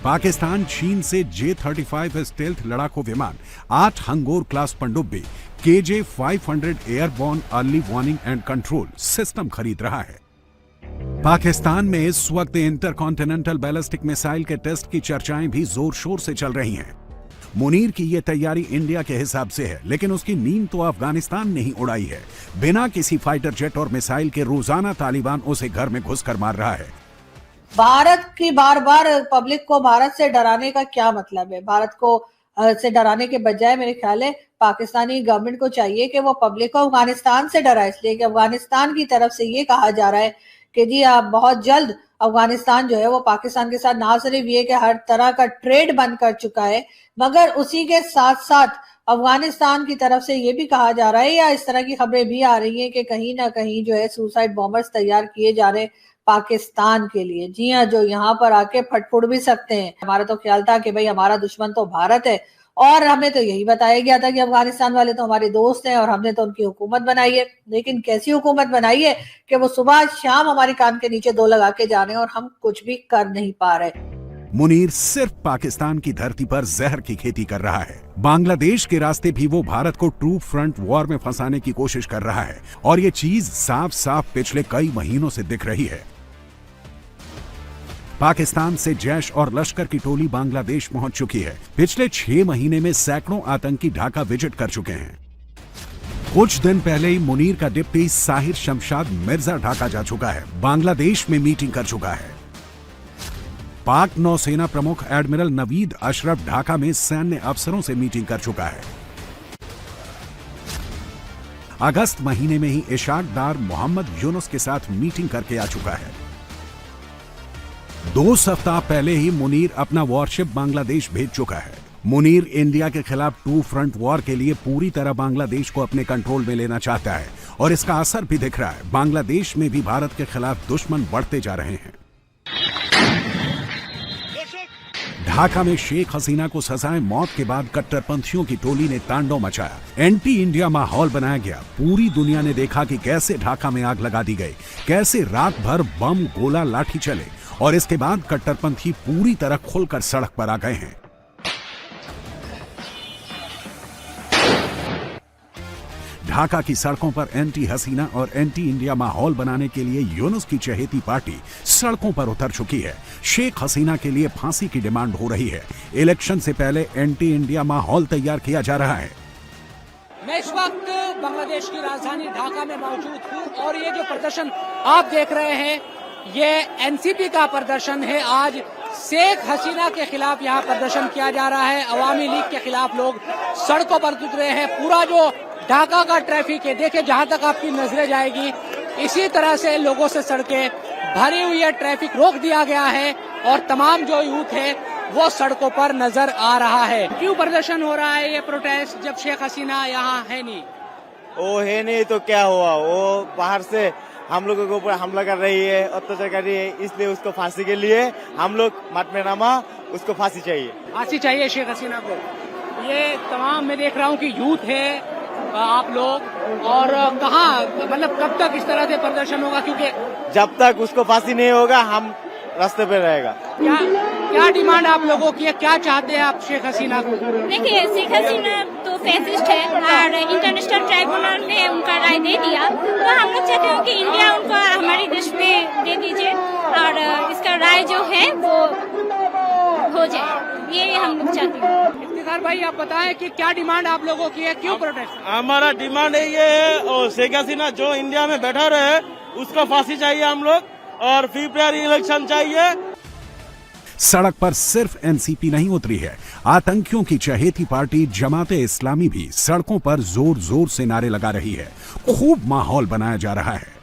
पाकिस्तान चीन से J-35 stealth लड़ाकू विमान, 8 हंगोर क्लास पनडुब्बी, KJ-500 airborne early warning and control system खरीद रहा है। पाकिस्तान में इस वक्त इंटरकॉन्टिनेंटल बैलिस्टिक मिसाइल के टेस्ट की चर्चाएं भी जोर शोर से चल रही हैं। मुनीर की यह तैयारी इंडिया के हिसाब से है, लेकिन उसकी नींद तो अफगानिस्तान ने ही उड़ाई है। बिना किसी फाइटर जेट और मिसाइल के रोजाना तालिबान उसे घर में घुसकर मार रहा है। भारत की बार बार पब्लिक को भारत से डराने का क्या मतलब है? भारत को से डराने के बजाय मेरे ख्याल है पाकिस्तानी गवर्नमेंट को चाहिए कि वो पब्लिक को अफगानिस्तान से डराए, इसलिए कि अफगानिस्तान की तरफ से ये कहा जा रहा है कि जी आप बहुत जल्द अफगानिस्तान जो है वो पाकिस्तान के साथ ना सिर्फ ये कि हर तरह का ट्रेड बंद कर चुका है, मगर उसी के साथ साथ अफगानिस्तान की तरफ से ये भी कहा जा रहा है, या इस तरह की खबरें भी आ रही हैं कि कहीं ना कहीं जो है सुसाइड बॉम्बर्स तैयार किए जा रहे पाकिस्तान के लिए। जी हाँ, जो यहाँ पर आके फटफुट भी सकते हैं। हमारा तो ख्याल था कि भाई हमारा दुश्मन तो भारत है, और हमें तो यही बताया गया था कि अफगानिस्तान वाले तो हमारे दोस्त हैं और हमने तो उनकी हुकूमत बनाई है। लेकिन कैसी हुकूमत बनाई है कि वो सुबह शाम हमारे कान के नीचे दो लगा के जा रहे हैं और हम कुछ भी कर नहीं पा रहे। मुनीर सिर्फ पाकिस्तान की धरती पर जहर की खेती कर रहा है। बांग्लादेश के रास्ते भी वो भारत को ट्रू फ्रंट वॉर में फंसाने की कोशिश कर रहा है, और ये चीज साफ साफ पिछले कई महीनों से दिख रही है। पाकिस्तान से जैश और लश्कर की टोली बांग्लादेश पहुंच चुकी है। पिछले 6 महीने में सैकड़ों आतंकी ढाका विजिट कर चुके हैं। कुछ दिन पहले ही मुनीर का डिप्टी साहिर शमशाद मिर्जा ढाका जा चुका है, बांग्लादेश में मीटिंग कर चुका है। पाक नौसेना प्रमुख एडमिरल नवीद अशरफ ढाका में सैन्य अफसरों से मीटिंग कर चुका है। अगस्त महीने में ही इशाक डार मोहम्मद यूनुस के साथ मीटिंग करके आ चुका है। 2 सप्ताह पहले ही मुनीर अपना वॉरशिप बांग्लादेश भेज चुका है। मुनीर इंडिया के खिलाफ टू फ्रंट वॉर के लिए पूरी तरह बांग्लादेश को अपने कंट्रोल में लेना चाहता है, और इसका असर भी दिख रहा है। बांग्लादेश में भी भारत के खिलाफ दुश्मन बढ़ते जा रहे हैं। ढाका में शेख हसीना को सजाए मौत के बाद कट्टरपंथियों की टोली ने तांडव मचाया। एंटी इंडिया माहौल बनाया गया। पूरी दुनिया ने देखा कि कैसे ढाका में आग लगा दी गई, कैसे रात भर बम गोला लाठी चले, और इसके बाद कट्टरपंथी पूरी तरह खुलकर सड़क पर आ गए हैं। ढाका की सड़कों पर एंटी हसीना और एंटी इंडिया माहौल बनाने के लिए यूनुस की चहेती पार्टी सड़कों पर उतर चुकी है। शेख हसीना के लिए फांसी की डिमांड हो रही है। इलेक्शन से पहले एंटी इंडिया माहौल तैयार किया जा रहा है। मैं इस वक्त बांग्लादेश की राजधानी ढाका में मौजूद हूँ, और ये जो प्रदर्शन आप देख रहे हैं ये एनसीपी का प्रदर्शन है। आज शेख हसीना के खिलाफ यहाँ प्रदर्शन किया जा रहा है। अवामी लीग के खिलाफ लोग सड़कों पर उतरे हैं। पूरा जो ढाका का ट्रैफिक है, देखिए जहाँ तक आपकी नजरें जाएगी इसी तरह से लोगों से सड़कें भरी हुई है। ट्रैफिक रोक दिया गया है और तमाम जो यूथ है वो सड़कों पर नजर आ रहा है। क्यों प्रदर्शन हो रहा है ये प्रोटेस्ट, जब शेख हसीना यहाँ है नहीं? वो है नहीं तो क्या हुआ, वो बाहर से हम लोगों के ऊपर हमला कर रही है, अत्याचार कर रही है, इसलिए उसको फांसी के लिए हम लोग मतमेनामा, उसको फांसी चाहिए। फांसी चाहिए शेख हसीना को। ये तमाम मैं देख रहा हूँ कि यूथ है आप लोग, और कहाँ मतलब कब तक इस तरह से प्रदर्शन होगा? क्योंकि जब तक उसको फांसी नहीं होगा हम रास्ते पे रहेगा। क्या डिमांड आप लोगों की है, क्या चाहते हैं आप शेख हसीना को? देखिए शेख हसीना तो फैसिस्ट है और इंटरनेशनल ट्राइब्यूनल ने उनका राय दे दिया, तो हम लोग चाहते हैं कि इंडिया उनको हमारे देश में दे दीजिए और इसका राय जो है वो हो जाए, ये हम लोग चाहते हैं। इफ्तिखार भाई आप बताएं कि क्या डिमांड आप लोगों की है, क्यों प्रोटेस्ट? हमारा डिमांड ये है और शेख हसीना जो इंडिया में बैठा रहे उसको फांसी चाहिए हम लोग, और फ्री फेयर इलेक्शन चाहिए। सड़क पर सिर्फ एनसीपी नहीं उतरी है, आतंकियों की चहेती पार्टी जमाते इस्लामी भी सड़कों पर जोर जोर से नारे लगा रही है। खूब माहौल बनाया जा रहा है।